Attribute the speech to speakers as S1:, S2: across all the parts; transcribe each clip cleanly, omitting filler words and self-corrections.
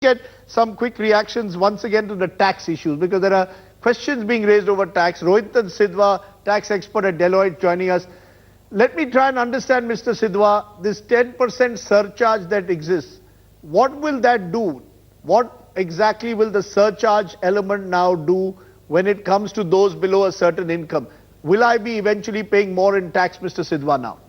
S1: get some quick reactions once again to the tax issues, because there are questions being raised over tax. Rohitan Sidhwa, tax expert at Deloitte, joining us. Let me try and understand, Mr. Sidhwa, this 10% surcharge that exists, what will that do? What exactly will the surcharge element now do when it comes to those below a certain income? Will I be eventually paying more in tax, Mr. Sidhwa, now?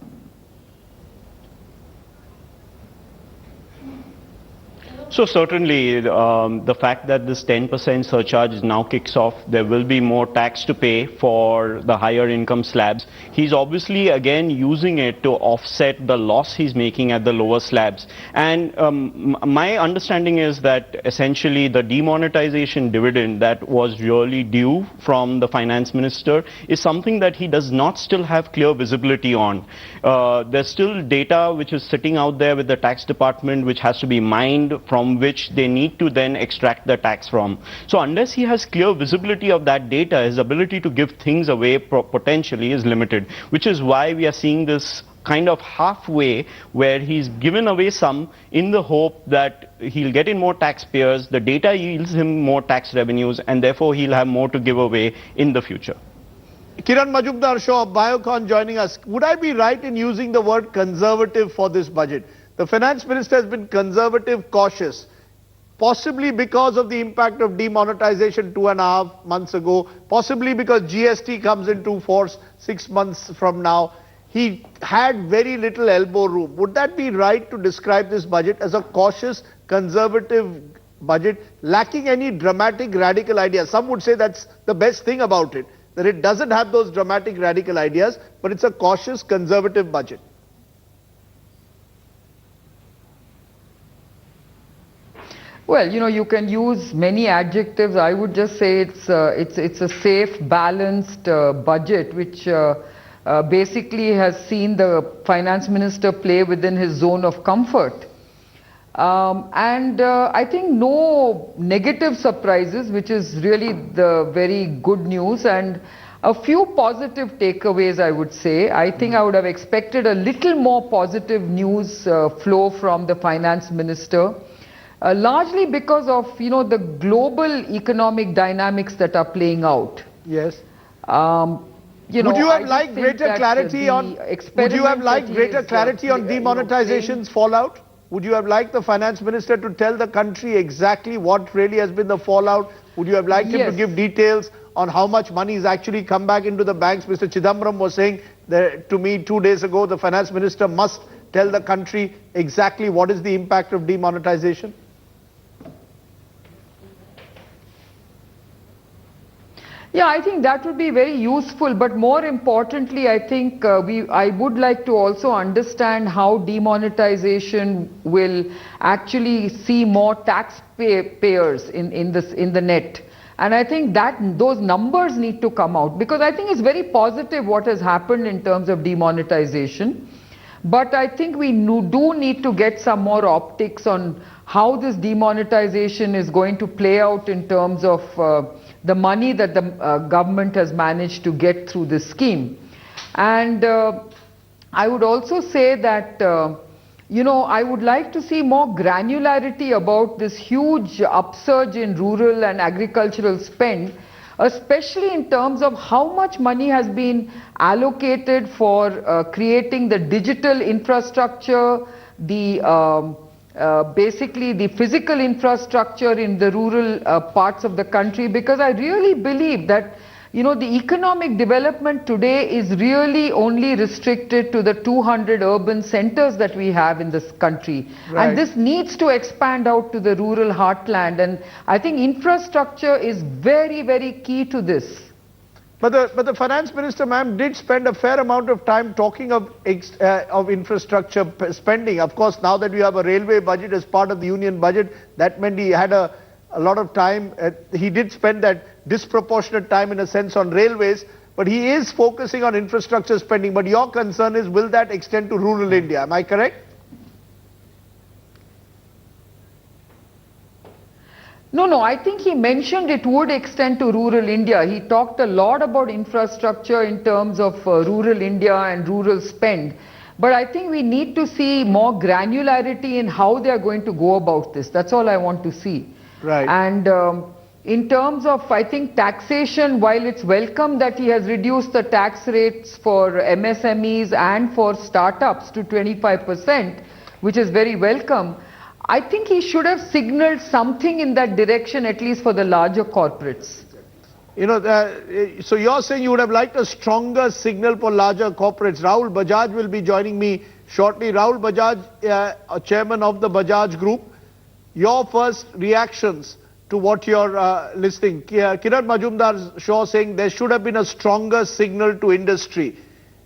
S2: So certainly, the fact that this 10% surcharge now kicks off, there will be more tax to pay for the higher income slabs. He's obviously again using it to offset the loss he's making at the lower slabs. And my understanding is that essentially the demonetization dividend that was really due from the finance minister is something that he does not still have clear visibility on. There's still data which is sitting out there with the tax department which has to be mined, from which they need to then extract the tax from. So unless he has clear visibility of that data, his ability to give things away potentially is limited, which is why we are seeing this kind of halfway where he's given away some in the hope that he'll get in more taxpayers, the data yields him more tax revenues, and therefore he'll have more to give away in the future.
S1: Kiran Mazumdar-Shaw of Biocon joining us. Would I be right in using the word conservative for this budget? The finance minister has been conservative, cautious, possibly because of the impact of demonetization 2.5 months ago, possibly because GST comes into force 6 months from now. He had very little elbow room. Would that be right to describe this budget as a cautious, conservative budget, lacking any dramatic, radical ideas? Some would say that's the best thing about it, that it doesn't have those dramatic, radical ideas, but it's a cautious, conservative budget.
S3: Well, you know, you can use many adjectives. I would just say it's a safe, balanced budget, which basically has seen the finance minister play within his zone of comfort. I think no negative surprises, which is really the very good news, and a few positive takeaways, I would say. I think I would have expected a little more positive news flow from the finance minister. Largely because of, you know, the global economic dynamics that are playing out.
S1: Yes.
S3: You know,
S1: would you have liked greater clarity on? Would you have liked greater clarity on demonetization's fallout? Would you have liked the finance minister to tell the country exactly what really has been the fallout? Would you have liked him to give details on how much money has actually come back into the banks? Mr. Chidambaram was saying that to me 2 days ago, the finance minister must tell the country exactly what is the impact of demonetization.
S3: Yeah, I think that would be very useful, but more importantly, I think I would like to also understand how demonetization will actually see more taxpayers in the net. And I think that those numbers need to come out, because I think it's very positive what has happened in terms of demonetization. But I think we do need to get some more optics on how this demonetization is going to play out in terms of the money that the government has managed to get through this scheme. And I would also say that, you know, I would like to see more granularity about this huge upsurge in rural and agricultural spend, especially in terms of how much money has been allocated for creating the digital infrastructure, the basically the physical infrastructure in the rural parts of the country, because I really believe that, you know, the economic development today is really only restricted to the 200 urban centers that we have in this country. Right. And this needs to expand out to the rural heartland, and I think infrastructure is very, very key to this.
S1: But the finance minister, ma'am, did spend a fair amount of time talking of infrastructure spending. Of course, now that we have a railway budget as part of the union budget, that meant he had a lot of time. He did spend that disproportionate time in a sense on railways, but he is focusing on infrastructure spending. But your concern is, will that extend to rural India? Am I correct?
S3: No, I think he mentioned it would extend to rural India. He talked a lot about infrastructure in terms of rural India and rural spend. But I think we need to see more granularity in how they are going to go about this. That's all I want to see.
S1: Right.
S3: And in terms of, I think, taxation, while it's welcome that he has reduced the tax rates for MSMEs and for startups to 25%, which is very welcome, I think he should have signaled something in that direction, at least for the larger corporates.
S1: You know, so you're saying you would have liked a stronger signal for larger corporates. Rahul Bajaj will be joining me shortly. Rahul Bajaj, chairman of the Bajaj Group, your first reactions to what you're listening. Kiran Mazumdar-Shaw saying there should have been a stronger signal to industry.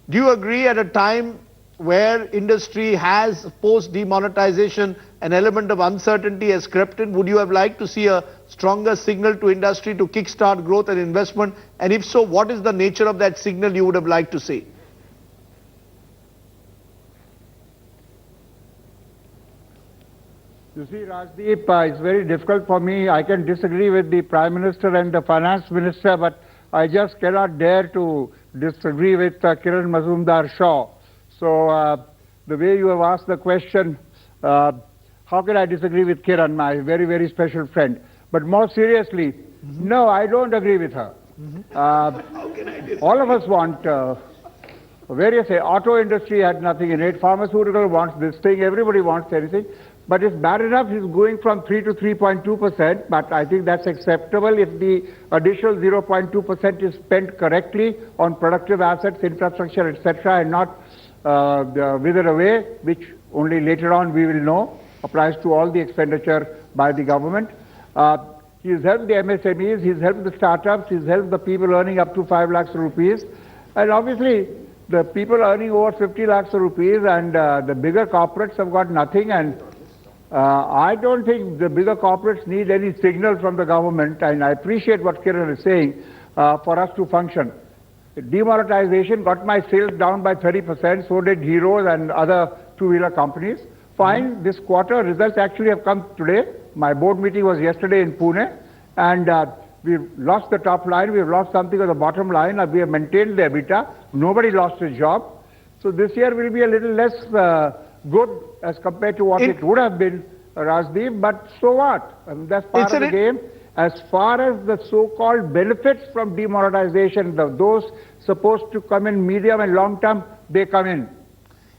S1: Do you agree at a time where industry has post-demonetization an element of uncertainty has crept in? Would you have liked to see a stronger signal to industry to kickstart growth and investment? And if so, what is the nature of that signal you would have liked to see?
S4: You see, Rajdeep, it's very difficult for me. I can disagree with the Prime Minister and the Finance Minister, but I just cannot dare to disagree with Kiran Mazumdar-Shaw. So, the way you have asked the question, how can I disagree with Kiran, my very, very special friend? But more seriously, no, I don't agree with her. All of us want, various, auto industry had nothing in it, pharmaceutical wants this thing, everybody wants anything. But it's bad enough he's going from 3 to 3.2%, but I think that's acceptable if the additional 0.2% is spent correctly on productive assets, infrastructure, etc., and not withered away, which only later on we will know applies to all the expenditure by the government. He's helped the MSMEs, he's helped the startups, he's helped the people earning up to 5 lakhs rupees, and obviously the people earning over 50 lakhs rupees and the bigger corporates have got nothing, and I don't think the bigger corporates need any signal from the government, and I appreciate what Kiran is saying, for us to function. Demonetization got my sales down by 30%, so did Heroes and other two-wheeler companies. Fine, this quarter results actually have come today. My board meeting was yesterday in Pune, and we've lost the top line, we've lost something of the bottom line, we have maintained the EBITDA, nobody lost his job. So this year will be a little less good as compared to what it would have been, Rajdeep, but so what? I mean, that's part of the game. As far as the so-called benefits from demonetization, those supposed to come in medium and long term, they come in.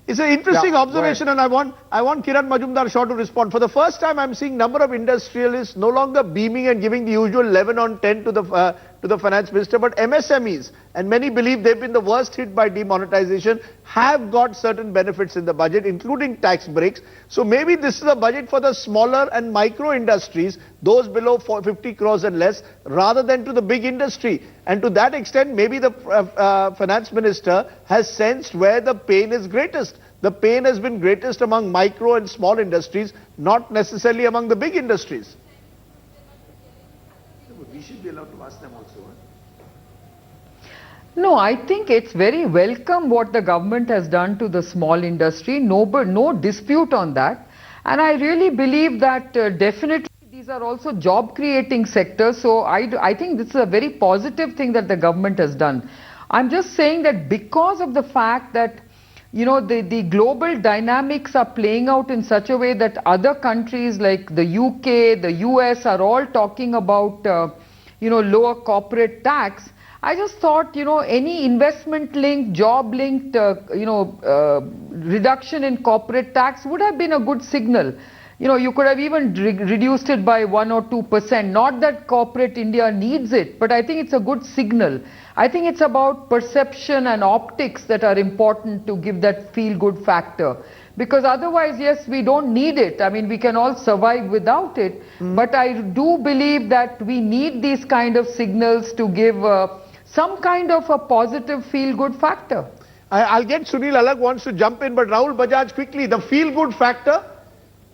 S1: It's an interesting observation, and I want Kiran Mazumdar-Shaw to respond. For the first time, I'm seeing number of industrialists no longer beaming and giving the usual 11 on 10 to the finance minister, but MSMEs, and many believe they've been the worst hit by demonetization, have got certain benefits in the budget, including tax breaks. So maybe this is a budget for the smaller and micro industries, those below 50 crores and less, rather than to the big industry. And to that extent, maybe the finance minister has sensed where the pain is greatest. The pain has been greatest among micro and small industries, not necessarily among the big industries. We should be allowed to ask them also.
S3: No, I think it's very welcome what the government has done to the small industry. No dispute on that. And I really believe that definitely these are also job creating sectors. So I think this is a very positive thing that the government has done. I'm just saying that because of the fact that, you know, the global dynamics are playing out in such a way that other countries like the UK, the US are all talking about, you know, lower corporate tax. I just thought, you know, any investment linked, job linked, reduction in corporate tax would have been a good signal. You know, you could have even reduced it by 1 or 2%. Not that corporate India needs it, but I think it's a good signal. I think it's about perception and optics that are important to give that feel-good factor. Because otherwise, yes, we don't need it. I mean, we can all survive without it. But I do believe that we need these kind of signals to give some kind of a positive feel-good factor.
S1: I'll get Sunil Alagh wants to jump in, but Rahul Bajaj quickly, the feel-good factor,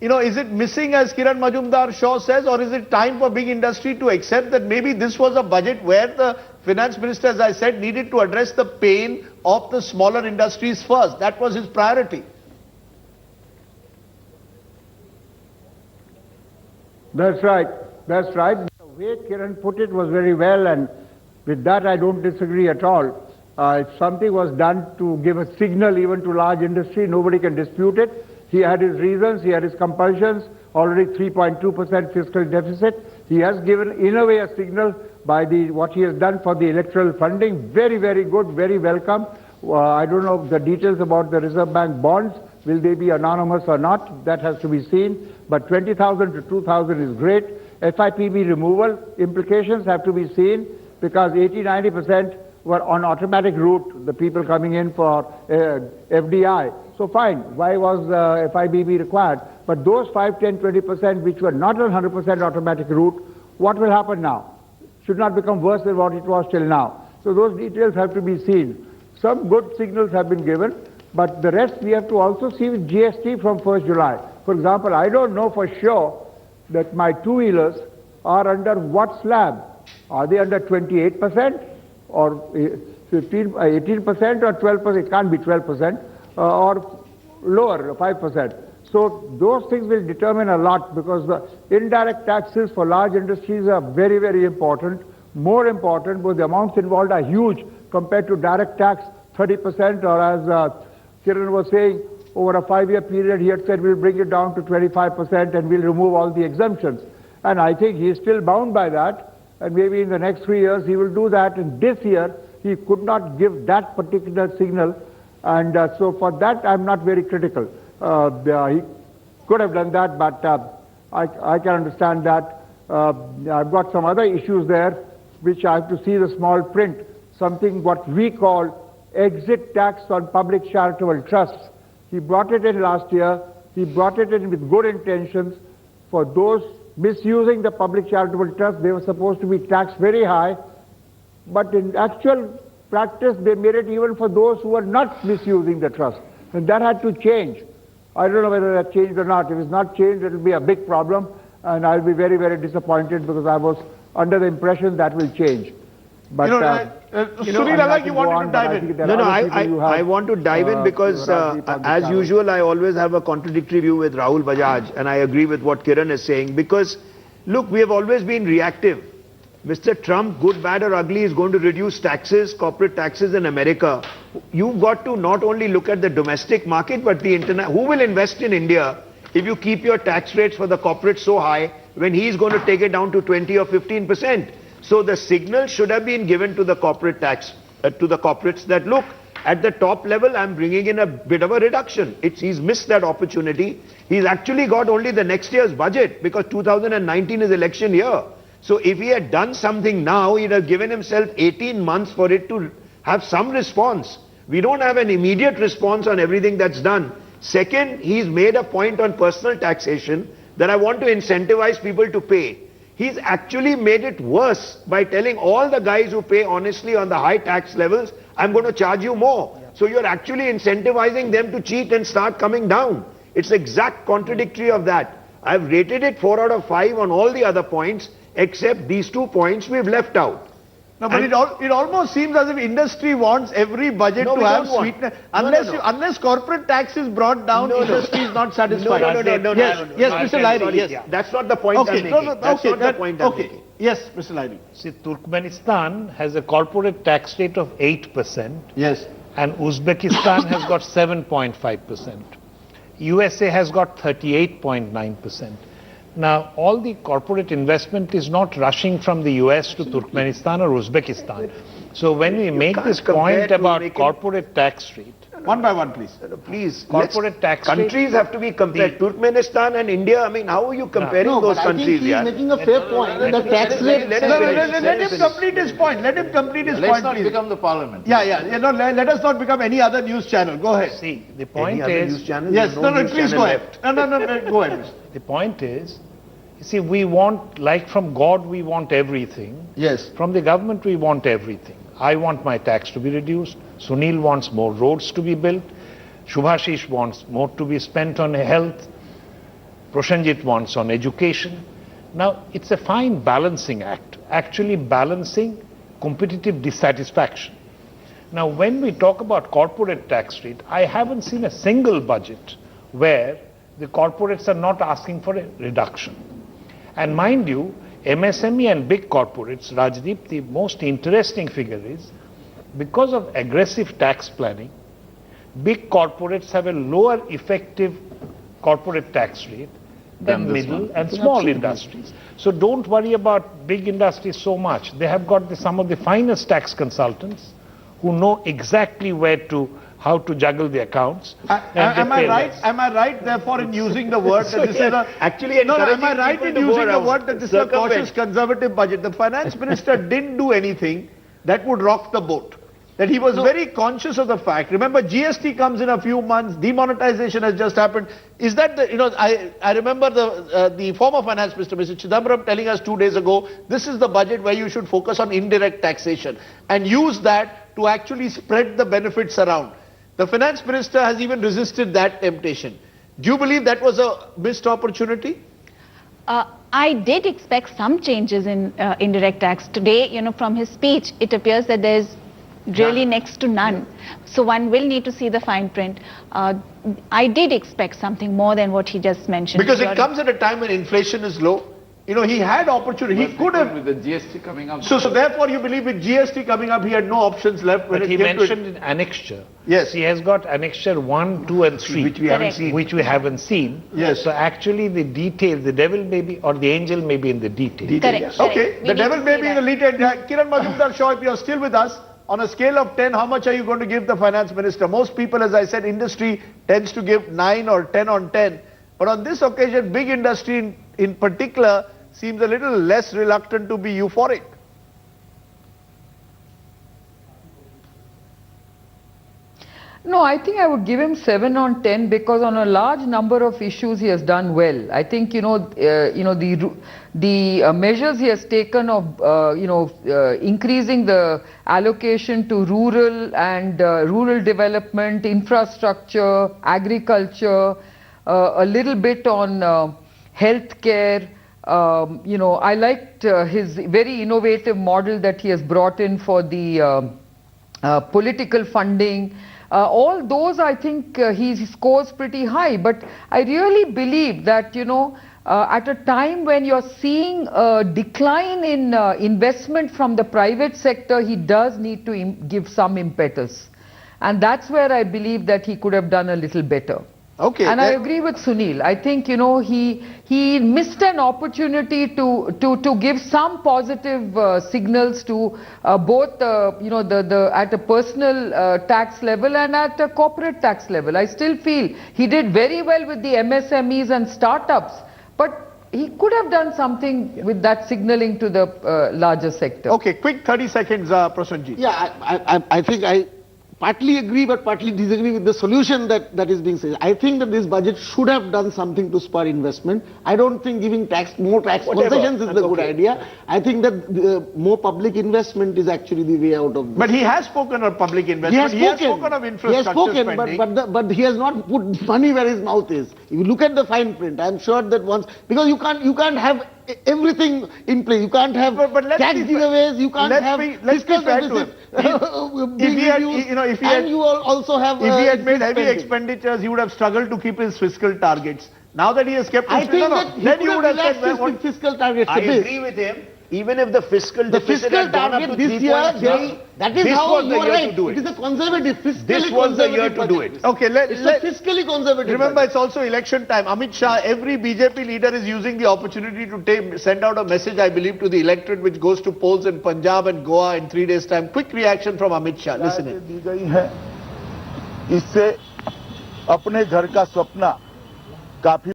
S1: you know, is it missing as Kiran Mazumdar-Shaw says, or is it time for big industry to accept that maybe this was a budget where the finance minister, as I said, needed to address the pain of the smaller industries first? That was his priority.
S4: That's right. That's right. The way Kiran put it was very well, and with that I don't disagree at all. If something was done to give a signal even to large industry, nobody can dispute it. He had his reasons, he had his compulsions, already 3.2% fiscal deficit. He has given, in a way, a signal by what he has done for the electoral funding. Very, very good, very welcome. I don't know the details about the Reserve Bank bonds. Will they be anonymous or not? That has to be seen. But 20,000 to 2,000 is great. FIPB removal implications have to be seen because 80-90% were on automatic route, the people coming in for FDI. So fine, why was FIBB required? But those 5, 10, 20% which were not on 100% automatic route, what will happen now? Should not become worse than what it was till now. So those details have to be seen. Some good signals have been given, but the rest we have to also see with GST from 1st July. For example, I don't know for sure that my two-wheelers are under what slab. Are they under 28% or 18% or 12%? It can't be 12%. Or lower, 5%. So those things will determine a lot because the indirect taxes for large industries are very, very important. More important because the amounts involved are huge compared to direct tax, 30%, or as Kiran was saying, over a 5-year period, he had said we'll bring it down to 25% and we'll remove all the exemptions. And I think he is still bound by that. And maybe in the next 3 years he will do that. And this year he could not give that particular signal. And so for that I'm not very critical. He could have done that, but I can understand that. I've got some other issues there which I have to see the small print, something what we call exit tax on public charitable trusts. He brought it in last year. He brought it in with good intentions. For those misusing the public charitable trust, they were supposed to be taxed very high, but in actual practice they made it even for those who were not misusing the trust, and that had to change. I don't know whether that changed or not. If it's not changed, it will be a big problem, and I'll be very, very disappointed because I was under the impression that will change. But
S1: Sunil, I like you wanted to dive in.
S5: No, I want to dive in because as usual I always have a contradictory view with Rahul Bajaj, and I agree with what Kiran is saying because look, we have always been reactive. Mr. Trump, good, bad or ugly, is going to reduce taxes, corporate taxes in America. You've got to not only look at the domestic market but the internet. Who will invest in India if you keep your tax rates for the corporate so high when he's going to take it down to 20 or 15%? So the signal should have been given to the corporate tax, to the corporates that look, at the top level I'm bringing in a bit of a reduction. He's missed that opportunity. He's actually got only the next year's budget because 2019 is election year. So if he had done something now, he'd have given himself 18 months for it to have some response. We don't have an immediate response on everything that's done. Second, he's made a point on personal taxation that I want to incentivize people to pay. He's actually made it worse by telling all the guys who pay honestly on the high tax levels, I'm going to charge you more. So you're actually incentivizing them to cheat and start coming down. It's exact contradictory of that. I've rated it 4 out of 5 on all the other points, except these 2 points we've left out.
S1: No, but it almost seems as if industry wants every budget to have sweetness. Unless corporate tax is brought down, industry is not satisfied.
S5: No.
S1: Yes, Mr. Lahiri, yes.
S5: That's not the point I'm making. That's not the point I'm making.
S1: Yes, Mr. Lahiri.
S6: See, Turkmenistan has a corporate tax rate of 8%.
S1: Yes.
S6: And Uzbekistan has got 7.5%. USA has got 38.9%. Now, all the corporate investment is not rushing from the US to Turkmenistan or Uzbekistan. So when we make this point about corporate tax rate,
S1: one by one, please.
S5: Please,
S6: corporate tax rate,
S5: countries have to be compared. Turkmenistan and India, I mean, how are you comparing those countries?
S7: He's making a fair point. The tax rate.
S1: Let him complete his point. Let him complete his point.
S7: Let's not become the parliament.
S1: Let us not become any other news channel. Go ahead.
S6: See, the point is.
S1: Yes, please go ahead. No, go ahead.
S6: The point is, you see, we want, like from God, we want everything.
S1: Yes.
S6: From the government, we want everything. I want my tax to be reduced. Sunil wants more roads to be built. Shubhashish wants more to be spent on health. Proshenjit wants on education. Now, it's a fine balancing act, actually balancing competitive dissatisfaction. Now, when we talk about corporate tax rate, I haven't seen a single budget where the corporates are not asking for a reduction. And mind you, MSME and big corporates, Rajdeep, the most interesting figure is because of aggressive tax planning, big corporates have a lower effective corporate tax rate than middle and small industries. So don't worry about big industries so much. They have got some of the finest tax consultants who know exactly how to juggle the accounts.
S1: Am I right? Am I right, therefore, in using the word that this is a...
S5: Actually,
S1: No, am I right in using the word that this is a
S5: circumvent.
S1: cautious conservative budget? The finance minister didn't do anything that would rock the boat. That he was very conscious of the fact. Remember, GST comes in a few months, demonetization has just happened. Is that the, I remember the former finance minister, Mr. Chidambaram, telling us 2 days ago, this is the budget where you should focus on indirect taxation and use that to actually spread the benefits around. The finance minister has even resisted that temptation. Do you believe that was a missed opportunity?
S8: I did expect some changes in indirect tax. Today, from his speech, it appears that there's really next to none. So one will need to see the fine print. I did expect something more than what he just mentioned.
S1: Because it comes at a time when inflation is low. He had opportunity. He could have...
S7: With the GST coming up.
S1: So therefore you believe with GST coming up, he had no options left when
S6: But
S1: it
S6: he
S1: came
S6: mentioned in annexure.
S1: Yes.
S6: He has got annexure 1, 2 and 3.
S5: Which we haven't seen.
S6: Which we haven't seen.
S1: Yes.
S6: So actually the detail, the devil may be, or the angel may be in the detail.
S8: Correct.
S1: Okay,
S8: We
S1: the
S8: need
S1: devil
S8: to
S1: may
S8: see
S1: be in the
S8: that.
S1: lead. Kiran Mazumdar-Shaw, if you are still with us, on a scale of 10, how much are you going to give the finance minister? Most people, as I said, industry tends to give 9 or 10 on 10. But on this occasion, big industry in particular seems a little less reluctant to be euphoric.
S3: No, I think I would give him 7 on 10 because on a large number of issues he has done well. I think the measures he has taken of increasing the allocation to rural and rural development, infrastructure, agriculture, a little bit on healthcare. I liked his very innovative model that he has brought in for the political funding. All those I think he scores pretty high, but I really believe that at a time when you're seeing a decline in investment from the private sector, he does need to give some impetus, and that's where I believe that he could have done a little better.
S1: Okay.
S3: And I agree with Sunil. I think he missed an opportunity to give some positive signals to both at a personal tax level and at a corporate tax level. I still feel he did very well with the MSMEs and startups, but he could have done something with that signaling to the larger sector.
S1: Okay, quick 30 seconds, Prasanjit.
S7: Yeah, I think I partly agree but partly disagree with the solution that is being said. I think that this budget should have done something to spur investment. I don't think giving more tax concessions is the good idea. I think that more public investment is actually the way out of this.
S1: But he has spoken of public investment. He has spoken of infrastructure spending.
S7: But he has not put money where his mouth is. If you look at the fine print, I'm sure that once, because you can't have everything in place. You can't have tax giveaways. You can't have fiscal deficit. And you also have.
S1: If he had made heavy expenditures, he would have struggled to keep his fiscal targets. Now that he has kept,
S7: I think that he
S1: then you
S7: would
S1: would
S7: have
S1: have said,
S7: relaxed his fiscal targets.
S5: I agree with him. Even if the fiscal deficit had gone up to
S7: this year,
S5: 3.3,
S7: that is
S5: this
S7: how
S5: was
S7: you
S5: the
S7: are
S5: year
S7: right.
S5: to do it.
S7: It is a conservative, fiscally
S5: This was the year to do it.
S1: Okay,
S7: It's a fiscally conservative.
S1: remember,
S7: budget.
S1: it's also election time. Amit Shah, every BJP leader is using the opportunity to send out a message, I believe, to the electorate, which goes to polls in Punjab and Goa in 3 days' time. Quick reaction from Amit Shah. Listen in.
S9: दी गई है, इससे अपने घर का सपना काफी